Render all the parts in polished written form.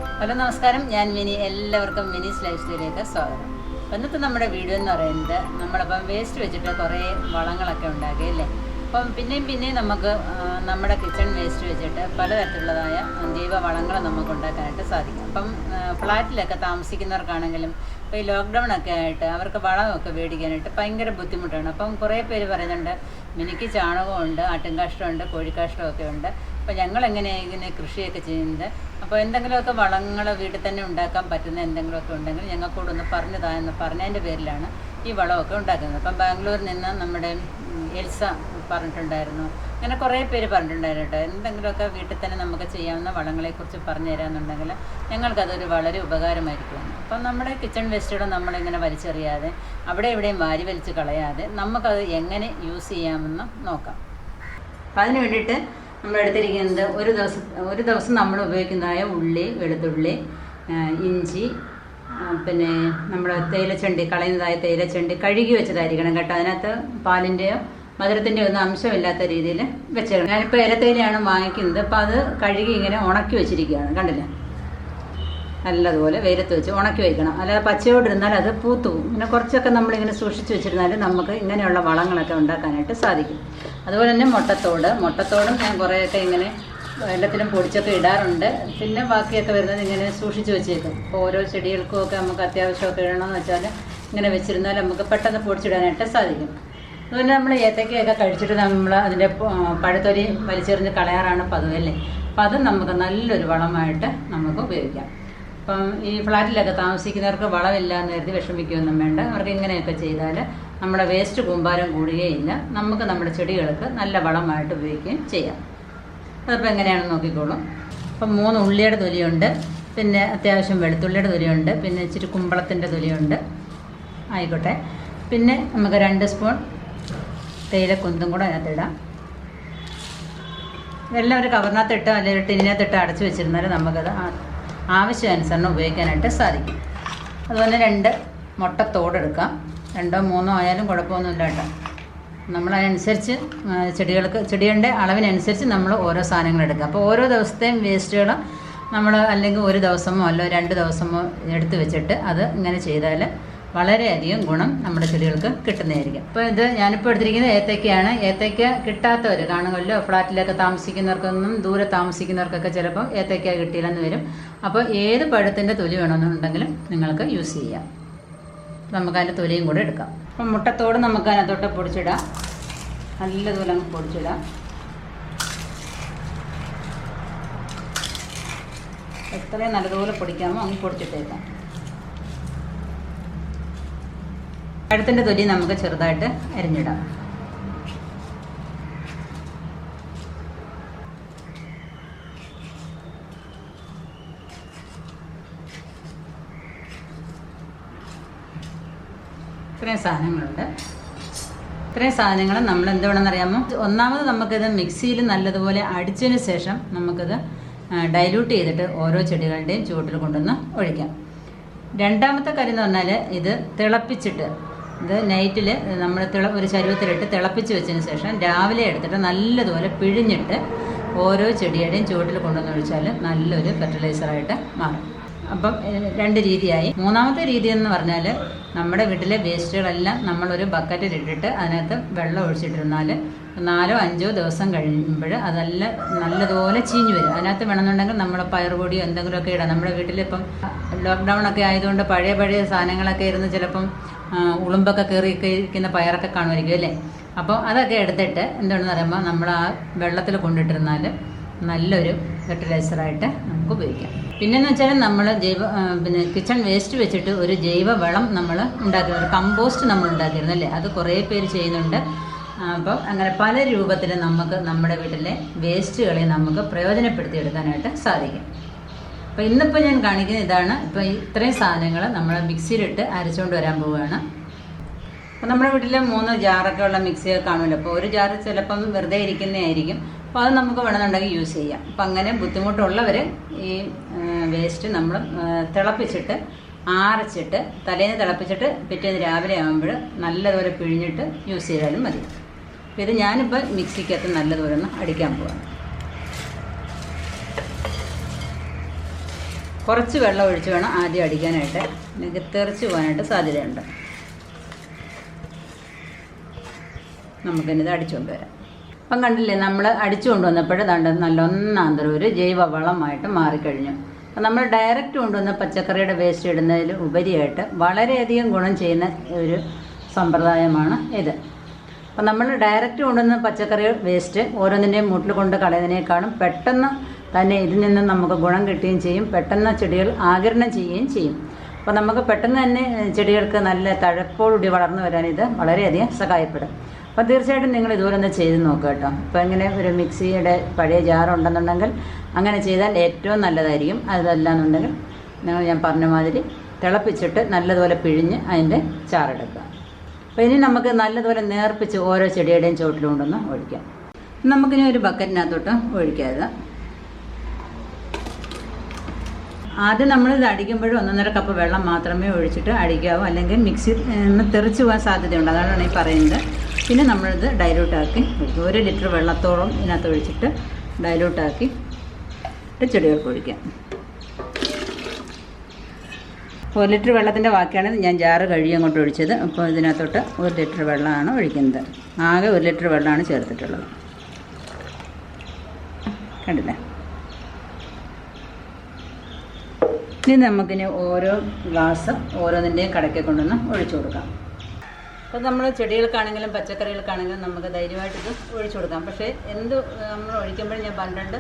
Hello നമസ്കാരം, ഞാൻ mini. എല്ലാവർക്കും മിനീസ് ലൈഫ് സ്റ്റൈലിലേക്ക് സ്വാഗതം. ഇന്നത്തെ നമ്മുടെ വീഡിയോ എന്ന് പറയുന്നത് നമ്മളിപ്പം വേസ്റ്റ് വെച്ചിട്ട് കുറേ വളങ്ങളൊക്കെ ഉണ്ടാക്കി അല്ലേ. അപ്പം പിന്നെയും നമുക്ക് നമ്മുടെ കിച്ചൺ വേസ്റ്റ് വെച്ചിട്ട് പലതരത്തിലുള്ളതായ ജൈവ വളങ്ങൾ നമുക്ക് ഉണ്ടാക്കാനായിട്ട് സാധിക്കും. അപ്പം ഫ്ലാറ്റിലൊക്കെ താമസിക്കുന്നവർക്കാണെങ്കിലും ഇപ്പോൾ ഈ ലോക്ക്ഡൗൺ ഒക്കെ ആയിട്ട് അവർക്ക് വളമൊക്കെ മേടിക്കാനായിട്ട് ഭയങ്കര ബുദ്ധിമുട്ടാണ്. അപ്പം കുറേ പേര് പറയുന്നുണ്ട്, മിനിക്ക് ചാണകമുണ്ട്, ആട്ടിൻകാഷ്ടമുണ്ട്, കോഴിക്കാഷ്ടമൊക്കെ ഉണ്ട്. അപ്പോൾ ഞങ്ങൾ എങ്ങനെയാണ് ഇങ്ങനെ കൃഷിയൊക്കെ ചെയ്യുന്നത്, അപ്പോൾ എന്തെങ്കിലുമൊക്കെ വളങ്ങൾ വീട്ടിൽ തന്നെ ഉണ്ടാക്കാൻ പറ്റുന്ന എന്തെങ്കിലുമൊക്കെ ഉണ്ടെങ്കിൽ ഞങ്ങൾക്കൂടൊന്ന് പറഞ്ഞതായെന്ന് പറഞ്ഞതിൻ്റെ പേരിലാണ് ഈ വളമൊക്കെ ഉണ്ടാക്കുന്നത്. അപ്പം ബാംഗ്ലൂരിൽ നിന്ന് നമ്മുടെ എൽസ പറഞ്ഞിട്ടുണ്ടായിരുന്നു, അങ്ങനെ കുറേ പേര് പറഞ്ഞിട്ടുണ്ടായിരുന്നു കേട്ടോ. എന്തെങ്കിലുമൊക്കെ വീട്ടിൽ തന്നെ നമുക്ക് ചെയ്യാവുന്ന വളങ്ങളെക്കുറിച്ച് പറഞ്ഞു തരാമെന്നുണ്ടെങ്കിൽ ഞങ്ങൾക്കതൊരു വളരെ ഉപകാരമായിരിക്കും. അപ്പം നമ്മുടെ കിച്ചൺ വേസ്റ്റുകൾ നമ്മളിങ്ങനെ വലിച്ചെറിയാതെ അവിടെ ഇവിടെയും വാരി വലിച്ച് കളയാതെ നമുക്കത് എങ്ങനെ യൂസ് ചെയ്യാമെന്ന് നോക്കാം. അപ്പം അതിന് വേണ്ടിയിട്ട് നമ്മൾ എടുത്തിരിക്കുന്നത് ഒരു ദിവസം നമ്മൾ ഉപയോഗിക്കുന്നതായ ഉള്ളി, വെളുത്തുള്ളി, ഇഞ്ചി, പിന്നെ നമ്മുടെ തേയിലച്ചണ്ടി, കളയുന്നതായ തേയിലച്ചണ്ടി കഴുകി വെച്ചതായിരിക്കണം കേട്ടോ. അതിനകത്ത് പാലിൻ്റെയോ മധുരത്തിൻ്റെയോ ഒന്നും അംശമില്ലാത്ത രീതിയിൽ വെച്ചേക്കണം. ഞാനിപ്പോൾ ഇലത്തേയിലയാണ് വാങ്ങിക്കുന്നത്. അപ്പോൾ അത് കഴുകി ഇങ്ങനെ ഉണക്കി വെച്ചിരിക്കുകയാണ്, കണ്ടില്ല. നല്ലതുപോലെ വെയിലത്ത് വെച്ച് ഉണക്കി വയ്ക്കണം, അല്ലാതെ പച്ചയോടിരുന്നാൽ അത് പൂത്തുപോകും. പിന്നെ കുറച്ചൊക്കെ നമ്മളിങ്ങനെ സൂക്ഷിച്ച് വെച്ചിരുന്നാൽ നമുക്ക് ഇങ്ങനെയുള്ള വളങ്ങളൊക്കെ ഉണ്ടാക്കാനായിട്ട് സാധിക്കും. അതുപോലെ തന്നെ മുട്ടത്തോടും ഞാൻ കുറേയൊക്കെ ഇങ്ങനെ എല്ലാത്തിലും പൊടിച്ചൊക്കെ ഇടാറുണ്ട്. പിന്നെ ബാക്കിയൊക്കെ വരുന്നത് ഇങ്ങനെ സൂക്ഷിച്ച് വെച്ചേക്കും. ഇപ്പോൾ ഓരോ ചെടികൾക്കും ഒക്കെ നമുക്ക് അത്യാവശ്യമൊക്കെ ഇടണമെന്ന് വെച്ചാൽ ഇങ്ങനെ വെച്ചിരുന്നാൽ നമുക്ക് പെട്ടെന്ന് പൊടിച്ചിടാനായിട്ട് സാധിക്കും. അതുപോലെ നമ്മൾ ഏത്തക്കയൊക്കെ കഴിച്ചിട്ട് നമ്മൾ അതിൻ്റെ പഴുത്തൊലി വലിച്ചെറിഞ്ഞ് കളയാറാണ് പതിവ് അല്ലേ. അപ്പം അത് നമുക്ക് നല്ലൊരു വളമായിട്ട് നമുക്ക് ഉപയോഗിക്കാം. അപ്പം ഈ ഫ്ലാറ്റിലൊക്കെ താമസിക്കുന്നവർക്ക് വളമില്ല എന്ന് കരുതി വിഷമിക്കുകയൊന്നും വേണ്ട. അവർക്ക് ഇങ്ങനെയൊക്കെ ചെയ്താൽ നമ്മുടെ വേസ്റ്റ് കൂമ്പാരം കൂടുകയില്ല. നമുക്ക് നമ്മുടെ ചെടികൾക്ക് നല്ല വളമായിട്ട് ഉപയോഗിക്കുകയും ചെയ്യാം. അതിപ്പോൾ എങ്ങനെയാണെന്ന് നോക്കിക്കോളും. അപ്പം 3 ഉള്ളിയുടെ തൊലിയുണ്ട്, പിന്നെ അത്യാവശ്യം വെളുത്തുള്ളിയുടെ തൊലിയുണ്ട്, പിന്നെ ഇച്ചിരി കുമ്പളത്തിൻ്റെ തൊലിയുണ്ട്, ആയിക്കോട്ടെ. പിന്നെ നമുക്ക് 2 സ്പൂൺ തേയിലക്കൊന്തും കൂടെ അതിനകത്തിടാം. ഇതെല്ലാം ഒരു കവറിനകത്തിട്ട് അല്ലെങ്കിൽ ടിന്നിനകത്തിട്ട് അടച്ചു വെച്ചിരുന്നാൽ നമുക്കത് ആവശ്യാനുസരണം ഉപയോഗിക്കാനായിട്ട് സാധിക്കും. അതുപോലെ 2 മുട്ടത്തോടെടുക്കാം. 2ഓ 3ഓ ആയാലും കുഴപ്പമൊന്നുമില്ല കേട്ടോ. നമ്മളതനുസരിച്ച് ചെടികളുടെ അളവിനനുസരിച്ച് നമ്മൾ ഓരോ സാധനങ്ങൾ എടുക്കുക. അപ്പോൾ ഓരോ ദിവസത്തെയും വേസ്റ്റുകൾ നമ്മൾ അല്ലെങ്കിൽ ഒരു ദിവസമോ അല്ലോ 2 ദിവസമോ എടുത്ത് വെച്ചിട്ട് അത് ഇങ്ങനെ ചെയ്താൽ വളരെയധികം ഗുണം നമ്മുടെ ചെടികൾക്ക് കിട്ടുന്നതായിരിക്കും. അപ്പോൾ ഇത് ഞാനിപ്പോൾ എടുത്തിരിക്കുന്നത് ഏത്തയ്ക്കയാണ്. ഏത്തയ്ക്ക കിട്ടാത്തവർ കാണുമല്ലോ, ഫ്ലാറ്റിലൊക്കെ താമസിക്കുന്നവർക്കൊന്നും ദൂരെ താമസിക്കുന്നവർക്കൊക്കെ ചിലപ്പോൾ ഏത്തയ്ക്ക കിട്ടിയില്ലെന്ന് വരും. അപ്പോൾ ഏത് പഴത്തിൻ്റെ തൊലി വേണമെന്നുണ്ടെങ്കിലും നിങ്ങൾക്ക് യൂസ് ചെയ്യാം. നമുക്കതിൻ്റെ തൊലിയും കൂടെ എടുക്കാം. അപ്പം മുട്ടത്തോട് നമുക്ക് അതിനകത്തോട്ട് പൊടിച്ചിടാം, നല്ലതുപോലെ നമുക്ക് പൊടിച്ചിടാം. എത്രയും നല്ലതുപോലെ പൊടിക്കാമോ അങ്ങ് പൊടിച്ചിട്ടേക്കാം. പഴത്തിൻ്റെ തൊലി നമുക്ക് ചെറുതായിട്ട് അരിഞ്ഞിടാം. ഇത്രയും സാധനങ്ങളുണ്ട്. ഇത്രയും സാധനങ്ങൾ നമ്മൾ എന്ത് വേണമെന്നറിയാമോ, ഒന്നാമത് നമുക്കിത് മിക്സിയിൽ നല്ലതുപോലെ അടിച്ചതിന് ശേഷം നമുക്കിത് ഡൈല്യൂട്ട് ചെയ്തിട്ട് ഓരോ ചെടികളുടെയും ചുവട്ടിൽ കൊണ്ടുവന്ന് ഒഴിക്കാം. രണ്ടാമത്തെ കാര്യം എന്ന് പറഞ്ഞാൽ ഇത് തിളപ്പിച്ചിട്ട്, ഇത് നൈറ്റിൽ നമ്മൾ ഒരു ചരുവത്തിലിട്ട് തിളപ്പിച്ച് വെച്ചതിന് ശേഷം രാവിലെ എടുത്തിട്ട് നല്ലതുപോലെ പിഴിഞ്ഞിട്ട് ഓരോ ചെടിയുടെയും ചുവട്ടിൽ കൊണ്ടുവന്ന് ഒഴിച്ചാൽ നല്ലൊരു ഫെർട്ടിലൈസറായിട്ട് മാറും. അപ്പം 2 രീതിയായി. മൂന്നാമത്തെ രീതി എന്ന് പറഞ്ഞാൽ നമ്മുടെ വീട്ടിലെ വേസ്റ്റുകളെല്ലാം നമ്മളൊരു ബക്കറ്റിലിട്ടിട്ട് അതിനകത്ത് വെള്ളം ഒഴിച്ചിട്ടിരുന്നാൽ 4ഓ 5ഓ ദിവസം കഴിയുമ്പോൾ അതെല്ലാം നല്ലതുപോലെ ചീഞ്ഞു വരും. അതിനകത്ത് വേണമെന്നുണ്ടെങ്കിൽ നമ്മൾ പയറുപൊടിയോ എന്തെങ്കിലുമൊക്കെ ഇടാം. നമ്മുടെ വീട്ടിലിപ്പം ലോക്ക്ഡൗൺ ഒക്കെ ആയതുകൊണ്ട് പഴയ സാധനങ്ങളൊക്കെ ഇരുന്ന് ചിലപ്പം ഉളുമ്പൊക്കെ കയറിയിരിക്കുന്ന പയറൊക്കെ കാണുമായിരിക്കും അല്ലേ. അപ്പോൾ അതൊക്കെ എടുത്തിട്ട് എന്താണെന്ന് പറയുമ്പോൾ നമ്മൾ ആ വെള്ളത്തിൽ കൊണ്ടിട്ടിരുന്നാൽ നല്ലൊരു ഫെർട്ടിലൈസറായിട്ട് നമുക്ക് ഉപയോഗിക്കാം. പിന്നെയെന്ന് വെച്ചാൽ നമ്മൾ പിന്നെ കിച്ചൺ വേസ്റ്റ് വെച്ചിട്ട് ഒരു ജൈവ വളം നമ്മൾ ഉണ്ടാക്കിയിരുന്നു, ഒരു കമ്പോസ്റ്റ് നമ്മൾ ഉണ്ടാക്കിയിരുന്നു അല്ലേ. അത് കുറേ പേര് ചെയ്യുന്നുണ്ട്. അപ്പം അങ്ങനെ പല രൂപത്തിൽ നമുക്ക് നമ്മുടെ വീട്ടിലെ വേസ്റ്റുകളെ നമുക്ക് പ്രയോജനപ്പെടുത്തിയെടുക്കാനായിട്ട് സാധിക്കും. അപ്പോൾ ഇന്നിപ്പോൾ ഞാൻ കാണിക്കുന്നത് ഇതാണ്. ഇപ്പോൾ ഇത്രയും സാധനങ്ങൾ നമ്മൾ മിക്സിയിലിട്ട് അരച്ചുകൊണ്ട് വരാൻ പോവുകയാണ്. അപ്പോൾ നമ്മുടെ വീട്ടിൽ 3 ജാറൊക്കെ ഉള്ള മിക്സിയൊക്കെ കാണുമല്ലോ. അപ്പോൾ ഒരു ജാറ് ചിലപ്പം വെറുതെ ഇരിക്കുന്നതായിരിക്കും. അപ്പോൾ അത് നമുക്ക് വേണമെന്നുണ്ടെങ്കിൽ യൂസ് ചെയ്യാം. അപ്പം അങ്ങനെ ബുദ്ധിമുട്ടുള്ളവർ ഈ വേസ്റ്റ് നമ്മൾ തിളപ്പിച്ചിട്ട് അരച്ചിട്ട് തലേന്ന് തിളപ്പിച്ചിട്ട് പിറ്റേന്ന് രാവിലെ ആകുമ്പോൾ നല്ലതുപോലെ പിഴിഞ്ഞിട്ട് യൂസ് ചെയ്താലും മതി. അപ്പോൾ ഇത് ഞാനിപ്പോൾ മിക്സിക്കകത്ത് നല്ലതുപോലെ ഒന്ന് അടിക്കാൻ പോവാണ്. കുറച്ച് വെള്ളം ഒഴിച്ച് വേണം ആദ്യം അടിക്കാനായിട്ട്, എനിക്ക് തെറിച്ച് പോകാനായിട്ട് സാധ്യതയുണ്ട്. നമുക്കിത് അടിച്ചുകൊണ്ട് വരാം. അപ്പം കണ്ടില്ലേ, നമ്മൾ അടിച്ചു കൊണ്ടുവന്നപ്പോൾ നല്ല ഒന്നാന്തരം ഒരു ജൈവ വളമായിട്ട് മാറിക്കഴിഞ്ഞു. അപ്പം നമ്മൾ ഡയറക്റ്റ് കൊണ്ടുവന്ന പച്ചക്കറിയുടെ വേസ്റ്റ് ഇടുന്നതിൽ ഉപരിയായിട്ട് വളരെയധികം ഗുണം ചെയ്യുന്ന ഒരു സമ്പ്രദായമാണ് ഇത്. അപ്പം നമ്മൾ ഡയറക്റ്റ് കൊണ്ടുവന്ന പച്ചക്കറി വേസ്റ്റ് ഓരോന്നിൻ്റെയും മൂട്ടിൽ കൊണ്ട് കളയുന്നതിനേക്കാളും പെട്ടെന്ന് തന്നെ ഇതിൽ നിന്ന് നമുക്ക് ഗുണം കിട്ടുകയും ചെയ്യും, പെട്ടെന്ന് ചെടികൾ ആഗിരണം ചെയ്യുകയും ചെയ്യും. അപ്പോൾ നമുക്ക് പെട്ടെന്ന് തന്നെ ചെടികൾക്ക് നല്ല തഴപ്പോടുകൂടി വളർന്നു വരാൻ ഇത് വളരെയധികം സഹായപ്പെടും. അപ്പോൾ തീർച്ചയായിട്ടും നിങ്ങൾ ഇതുപോലെ ഒന്ന് ചെയ്ത് നോക്കുക കേട്ടോ. ഇപ്പോൾ ഇങ്ങനെ ഒരു മിക്സിയുടെ പഴയ ജാറുണ്ടെന്നുണ്ടെങ്കിൽ അങ്ങനെ ചെയ്താൽ ഏറ്റവും നല്ലതായിരിക്കും. അതല്ലാന്നുണ്ടെങ്കിൽ ഞാൻ പറഞ്ഞ മാതിരി തിളപ്പിച്ചിട്ട് നല്ലതുപോലെ പിഴിഞ്ഞ് അതിൻ്റെ ചാറെടുക്കുക. അപ്പോൾ ഇനി നമുക്ക് നല്ലതുപോലെ നേർപ്പിച്ച് ഓരോ ചെടിയുടെയും ചുവട്ടിൽ കൊണ്ടൊന്ന് ഒഴിക്കാം. നമുക്കിനി ഒരു ബക്കറ്റിനകത്തോട്ട് ഒഴിക്കാതെ ആദ്യം നമ്മളിത് അടിക്കുമ്പോഴും 1.5 കപ്പ് വെള്ളം മാത്രമേ ഒഴിച്ചിട്ട് അടിക്കാവൂ, അല്ലെങ്കിൽ മിക്സി തെറിച്ച് പോകാൻ സാധ്യതയുണ്ട്. അതാണ് ഈ പറയുന്നത്. പിന്നെ നമ്മളിത് ഡൈലൂട്ടാക്കി ഒഴിക്കും. 1 ലിറ്റർ വെള്ളത്തോളം ഇതിനകത്ത് ഒഴിച്ചിട്ട് ഡൈലൂട്ടാക്കി ചെടികൾക്ക് ഒഴിക്കാം. 1 ലിറ്റർ വെള്ളത്തിൻ്റെ ബാക്കിയാണ് ഞാൻ ജാറ് കഴുകി അങ്ങോട്ട് ഒഴിച്ചത്. അപ്പോൾ ഇതിനകത്തോട്ട് 1 ലിറ്റർ വെള്ളമാണ് ഒഴിക്കുന്നത്. ആകെ 1 ലിറ്റർ വെള്ളമാണ് ചേർത്തിട്ടുള്ളത്. കണ്ടില്ലേ? ഇനി നമുക്കിനി ഓരോ ഗ്ലാസ് ഓരോന്നിൻ്റെയും കടക്കെ കൊണ്ടുവന്ന് ഒഴിച്ചു കൊടുക്കാം. അപ്പോൾ നമ്മൾ ചെടികൾക്കാണെങ്കിലും പച്ചക്കറികൾക്കാണെങ്കിലും നമുക്ക് ധൈര്യമായിട്ടിത് ഒഴിച്ചു കൊടുക്കാം. പക്ഷേ നമ്മൾ ഒഴിക്കുമ്പോഴും ഞാൻ പറഞ്ഞിട്ടുണ്ട്,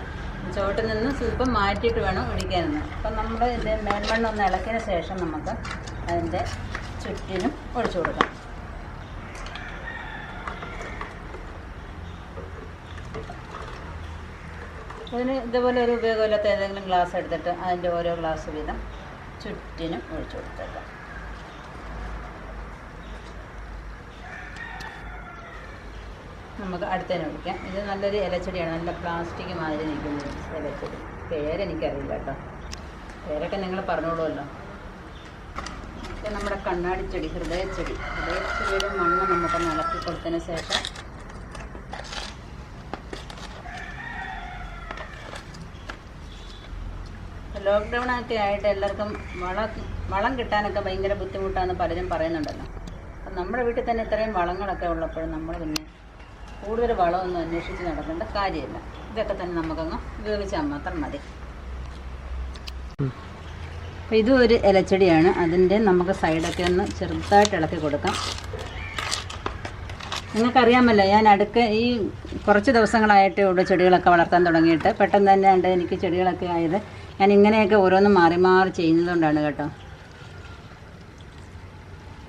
ചുവട്ടിൽ നിന്ന് സ്വല്പം മാറ്റിയിട്ട് വേണം ഒഴിക്കാനെന്ന്. അപ്പം നമ്മൾ ഇതിൻ്റെ മേൽമണ്ണ് ഒന്ന് ഇളക്കിയതിന് ശേഷം നമുക്ക് അതിൻ്റെ ചുറ്റിനും ഒഴിച്ചു കൊടുക്കാം. അതിന് ഇതുപോലെ ഒരു ഉപയോഗമില്ലാത്ത ഏതെങ്കിലും ഗ്ലാസ് എടുത്തിട്ട് അതിൻ്റെ ഓരോ ഗ്ലാസ് വീതം ചുറ്റിനും ഒഴിച്ചു കൊടുത്തേക്കാം. നമുക്ക് അടുത്തതിന് ഒഴിക്കാം. ഇത് നല്ലൊരു ഇലച്ചെടിയാണ്, നല്ല പ്ലാസ്റ്റിക് മാതിരി നിൽക്കുന്ന ഇലച്ചെടി. പേരെനിക്കറിയില്ല കേട്ടോ, പേരൊക്കെ നിങ്ങൾ പറഞ്ഞോളൂല്ലോ. ഇത് നമ്മുടെ കണ്ണാടിച്ചെടി, ഹൃദയച്ചെടിയുടെ മണ്ണ് നമുക്ക് ഇളക്കി കൊടുത്തതിന് ശേഷം ലോക്ക്ഡൗൺ ഒക്കെ ആയിട്ട് എല്ലാവർക്കും വളം കിട്ടാനൊക്കെ ഭയങ്കര ബുദ്ധിമുട്ടാണെന്ന് പലരും പറയുന്നുണ്ടല്ലോ. അപ്പം നമ്മുടെ വീട്ടിൽ തന്നെ ഇത്രയും വളങ്ങളൊക്കെ ഉള്ളപ്പോൾ നമ്മൾ പിന്നെ കൂടുതൽ വളമൊന്നും അന്വേഷിച്ച് നടക്കേണ്ട കാര്യമില്ല. ഇതൊക്കെ തന്നെ നമുക്കങ്ങ് ഉപയോഗിച്ചാൽ മാത്രം മതി. അപ്പോൾ ഇതും ഒരു ഇലച്ചെടിയാണ്. അതിൻ്റെ നമുക്ക് സൈഡൊക്കെ ഒന്ന് ചെറുതായിട്ട് ഇളക്കി കൊടുക്കാം. നിങ്ങൾക്കറിയാമല്ലോ, ഞാൻ ഈ കുറച്ച് ദിവസങ്ങളായിട്ട് ഇവിടെ ചെടികളൊക്കെ വളർത്താൻ തുടങ്ങിയിട്ട് പെട്ടെന്ന് തന്നെ ഉണ്ട് എനിക്ക് ചെടികളൊക്കെ ആയത്. ഞാൻ ഇങ്ങനെയൊക്കെ ഓരോന്നും മാറി മാറി ചെയ്യുന്നതുകൊണ്ടാണ് കേട്ടോ.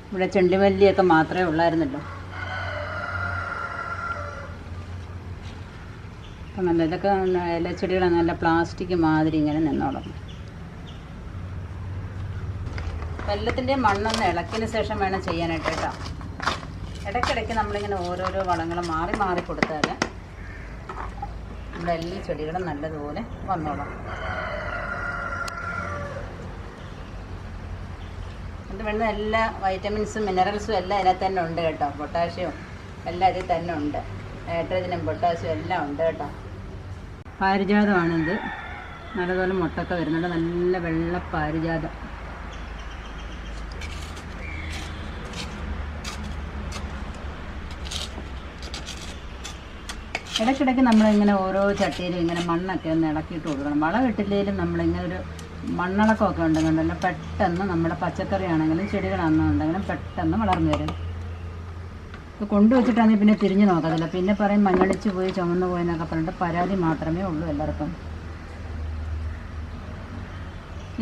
ഇവിടെ ചെണ്ടിമല്ലിയൊക്കെ മാത്രമേ ഉള്ളായിരുന്നല്ലോ. അപ്പം നല്ല ഇതൊക്കെ ഇലച്ചെടികളാണ്, നല്ല പ്ലാസ്റ്റിക് മാതിരി ഇങ്ങനെ നിന്നോളും. വെള്ളത്തിൻ്റെ മണ്ണൊന്ന് ഇളക്കിയതിന് ശേഷം വേണം ചെയ്യാനായിട്ട് കേട്ടോ. ഇടയ്ക്കിടയ്ക്ക് നമ്മളിങ്ങനെ ഓരോരോ വളങ്ങൾ മാറി മാറി കൊടുത്താൽ നമ്മുടെ എല്ലാ ചെടികളും നല്ലതുപോലെ വന്നോളും. ഇത് വേണ്ട എല്ലാ വൈറ്റമിൻസും മിനറൽസും എല്ലാം ഇതിനകത്ത് തന്നെ ഉണ്ട് കേട്ടോ. പൊട്ടാഷ്യവും എല്ലാം ഇതിൽ തന്നെ ഉണ്ട്. നൈട്രജനും പൊട്ടാസ്യം എല്ലാം ഉണ്ട് കേട്ടോ. പാരിജാതമാണിത്. നല്ലതുപോലെ മുട്ടൊക്കെ വരുന്നുണ്ട്. നല്ല വെള്ള പാരിജാതം. ഇടയ്ക്കിടയ്ക്ക് നമ്മളിങ്ങനെ ഓരോ ചട്ടിയിലും ഇങ്ങനെ മണ്ണൊക്കെ ഒന്ന് ഇളക്കിയിട്ട് കൊടുക്കണം. വളം ഇട്ടില്ലെങ്കിലും നമ്മളിങ്ങനെ ഒരു മണ്ണിളക്കമൊക്കെ ഉണ്ടെന്നുണ്ടല്ലോ പെട്ടെന്ന് നമ്മുടെ പച്ചക്കറി ആണെങ്കിലും ചെടികളാണെന്നുണ്ടെങ്കിലും പെട്ടെന്ന് വളർന്നു വരും. ഇത് കൊണ്ടുവച്ചിട്ടാണെങ്കിൽ പിന്നെ തിരിഞ്ഞു നോക്കത്തില്ല. പിന്നെ പറയും മഞ്ഞളിച്ച് പോയി ചുമന്നു പോയെന്നൊക്കെ പറഞ്ഞിട്ട് പരാതി മാത്രമേ ഉള്ളൂ എല്ലാവർക്കും.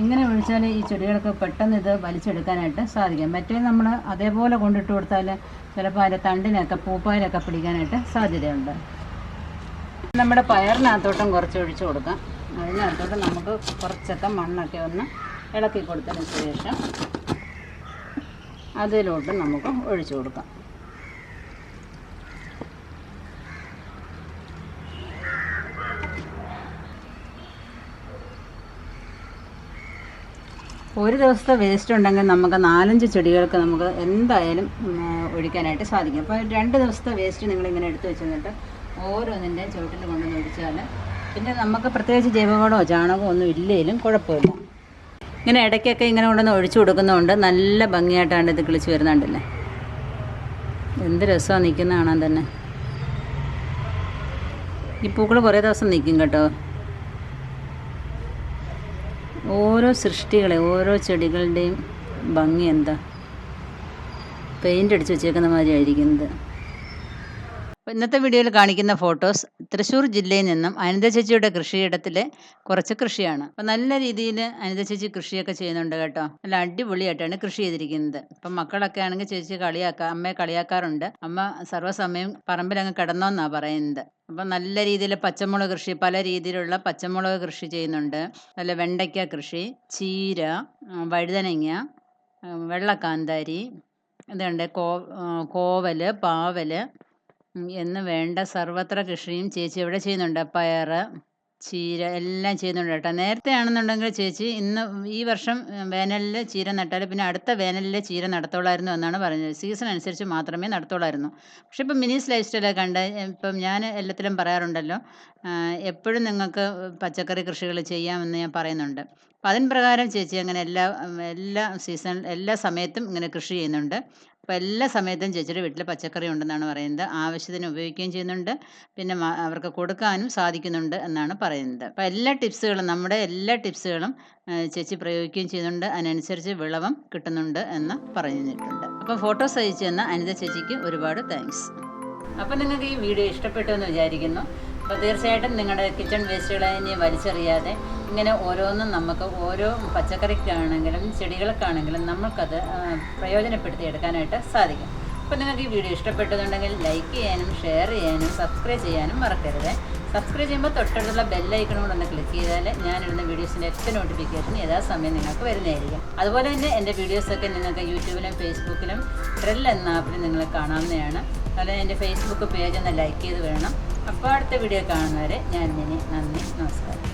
ഇങ്ങനെ ഒഴിച്ചാൽ ഈ ചെടികൾക്ക് പെട്ടെന്ന് ഇത് വലിച്ചെടുക്കാനായിട്ട് സാധിക്കും. മറ്റേ നമ്മൾ അതേപോലെ കൊണ്ടിട്ട് കൊടുത്താൽ ചിലപ്പോൾ അതിൻ്റെ തണ്ടിനൊക്കെ പൂപ്പായിലൊക്കെ പിടിക്കാനായിട്ട് സാധ്യതയുണ്ട്. നമ്മുടെ പയറിനകത്തോട്ടും കുറച്ച് ഒഴിച്ചു കൊടുക്കാം. അതിനകത്തോട്ട് നമുക്ക് കുറച്ചൊക്കെ മണ്ണൊക്കെ ഒന്ന് ഇളക്കി കൊടുത്തതിന് ശേഷം അതിലോട്ട് നമുക്ക് ഒഴിച്ചു കൊടുക്കാം. ഒരു ദിവസത്തെ വേസ്റ്റ് ഉണ്ടെങ്കിൽ നമുക്ക് 4-5 ചെടികൾക്ക് നമുക്ക് എന്തായാലും ഒഴിക്കാനായിട്ട് സാധിക്കും. അപ്പോൾ 2 ദിവസത്തെ വേസ്റ്റ് നിങ്ങളിങ്ങനെ എടുത്ത് വെച്ച് തന്നിട്ട് ഓരോന്നിൻ്റെ ചുവട്ടിൽ കൊണ്ടുവന്ന് ഒഴിച്ചാൽ പിന്നെ നമുക്ക് പ്രത്യേകിച്ച് ജൈവവളമോ ചാണകമോ ഒന്നും ഇല്ലെങ്കിലും കുഴപ്പമില്ല. ഇങ്ങനെ ഇടയ്ക്കൊക്കെ ഇങ്ങനെ കൊണ്ടൊന്ന് ഒഴിച്ചു കൊടുക്കുന്നതുകൊണ്ട് നല്ല ഭംഗിയായിട്ടാണ് ഇത് കിളിച്ച് വരുന്നുണ്ടല്ലേ. എന്ത് രസമാണ് നിൽക്കുന്ന കാണാൻ തന്നെ. ഈ പൂക്കൾ കുറേ ദിവസം നിൽക്കും കേട്ടോ. ഓരോ സൃഷ്ടികളെ ഓരോ ചെടികളുടെയും ഭംഗി എന്താ, പെയിൻ്റ് അടിച്ച് വെച്ചേക്കുന്ന മാതിരി ആയിരിക്കുന്നത്. അപ്പോൾ ഇന്നത്തെ വീഡിയോയിൽ കാണിക്കുന്ന ഫോട്ടോസ് തൃശ്ശൂർ ജില്ലയിൽ നിന്നും അനിത ചേച്ചിയുടെ കൃഷിയിടത്തിലെ കുറച്ച് കൃഷിയാണ്. അപ്പോൾ നല്ല രീതിയിൽ അനിത ചേച്ചി കൃഷിയൊക്കെ ചെയ്യുന്നുണ്ട് കേട്ടോ. നല്ല അടിപൊളിയായിട്ടാണ് കൃഷി ചെയ്തിരിക്കുന്നത്. അപ്പം മക്കളൊക്കെ ആണെങ്കിൽ ചേച്ചി അമ്മയെ കളിയാക്കാറുണ്ട്. അമ്മ സർവ്വസമയം പറമ്പിലങ്ങ് കിടന്നോന്നാണ് പറയുന്നത്. അപ്പം നല്ല രീതിയിൽ പച്ചമുളക് കൃഷി, പല രീതിയിലുള്ള പച്ചമുളക് കൃഷി ചെയ്യുന്നുണ്ട്. നല്ല വെണ്ടയ്ക്ക കൃഷി, ചീര, വഴുതനങ്ങ, വെള്ളക്കാന്താരി, ഇതുണ്ട് കോവൽ, പാവൽ എന്ന് വേണ്ട സർവത്ര കൃഷിയും ചേച്ചി ഇവിടെ ചെയ്യുന്നുണ്ട്. പയർ, ചീര എല്ലാം ചെയ്യുന്നുണ്ട് കേട്ടോ. നേരത്തെ ആണെന്നുണ്ടെങ്കിൽ ചേച്ചി ഈ വർഷം വേനലിൽ ചീര നട്ടാൽ പിന്നെ അടുത്ത വേനലിൽ ചീര നടത്തോളായിരുന്നു എന്നാണ് പറഞ്ഞത്. സീസൺ അനുസരിച്ച് മാത്രമേ നടത്തോളായിരുന്നു. പക്ഷെ ഇപ്പം മിനീസ് ലൈഫ് സ്റ്റൈലൊക്കെ കണ്ട് ഇപ്പം ഞാൻ എല്ലാത്തിലും പറയാറുണ്ടല്ലോ, എപ്പോഴും നിങ്ങൾക്ക് പച്ചക്കറി കൃഷികൾ ചെയ്യാമെന്ന് ഞാൻ പറയുന്നുണ്ട്. അപ്പം അതിന് പ്രകാരം ചേച്ചി അങ്ങനെ എല്ലാ സമയത്തും ഇങ്ങനെ കൃഷി ചെയ്യുന്നുണ്ട്. അപ്പോൾ എല്ലാ സമയത്തും ചേച്ചിയുടെ വീട്ടിൽ പച്ചക്കറി ഉണ്ടെന്നാണ് പറയുന്നത്. ആവശ്യത്തിന് ഉപയോഗിക്കുകയും ചെയ്യുന്നുണ്ട്, പിന്നെ അവർക്ക് കൊടുക്കാനും സാധിക്കുന്നുണ്ട് എന്നാണ് പറയുന്നത്. അപ്പോൾ നമ്മുടെ എല്ലാ ടിപ്സുകളും ചേച്ചി പ്രയോഗിക്കുകയും ചെയ്യുന്നുണ്ട്. അതിനനുസരിച്ച് വിളവും കിട്ടുന്നുണ്ട് എന്ന് പറഞ്ഞിട്ടുണ്ട്. അപ്പോൾ ഫോട്ടോസ് അയച്ചു തന്ന അനിത ചേച്ചിക്ക് ഒരുപാട് താങ്ക്സ്. അപ്പോൾ നിങ്ങൾക്ക് ഈ വീഡിയോ ഇഷ്ടപ്പെട്ടു എന്ന് വിചാരിക്കുന്നു. അപ്പോൾ തീർച്ചയായിട്ടും നിങ്ങളുടെ കിച്ചൺ വേസ്റ്റുകളെ ഇനി വലിച്ചെറിയാതെ ഇങ്ങനെ ഓരോന്നും നമുക്ക് ഓരോ പച്ചക്കറിക്കാണെങ്കിലും ചെടികൾക്കാണെങ്കിലും നമുക്കത് പ്രയോജനപ്പെടുത്തിയെടുക്കാനായിട്ട് സാധിക്കും. അപ്പോൾ നിങ്ങൾക്ക് ഈ വീഡിയോ ഇഷ്ടപ്പെട്ടതുണ്ടെങ്കിൽ ലൈക്ക് ചെയ്യാനും ഷെയർ ചെയ്യാനും സബ്സ്ക്രൈബ് ചെയ്യാനും മറക്കരുത്. സബ്സ്ക്രൈബ് ചെയ്യുമ്പോൾ തൊട്ടടുത്തുള്ള ബെല്ലൈക്കണും കൂടെ ഒന്ന് ക്ലിക്ക് ചെയ്താൽ ഞാനിടുന്ന വീഡിയോസിൻ്റെ ഒക്കെ നോട്ടിഫിക്കേഷൻ യഥാസമയം നിങ്ങൾക്ക് വരുന്നതായിരിക്കും. അതുപോലെ തന്നെ എൻ്റെ വീഡിയോസൊക്കെ നിങ്ങൾക്ക് യൂട്യൂബിലും ഫേസ്ബുക്കിലും ട്രെൽ എന്ന ആപ്പിലും നിങ്ങൾ കാണാവുന്നതാണ്. അതുപോലെ എൻ്റെ ഫേസ്ബുക്ക് പേജ് ഒന്ന് ലൈക്ക് ചെയ്ത് വേണം. അപ്പോൾ അടുത്ത വീഡിയോ കാണുന്നവരെ ഞാൻ നന്ദി, നമസ്കാരം.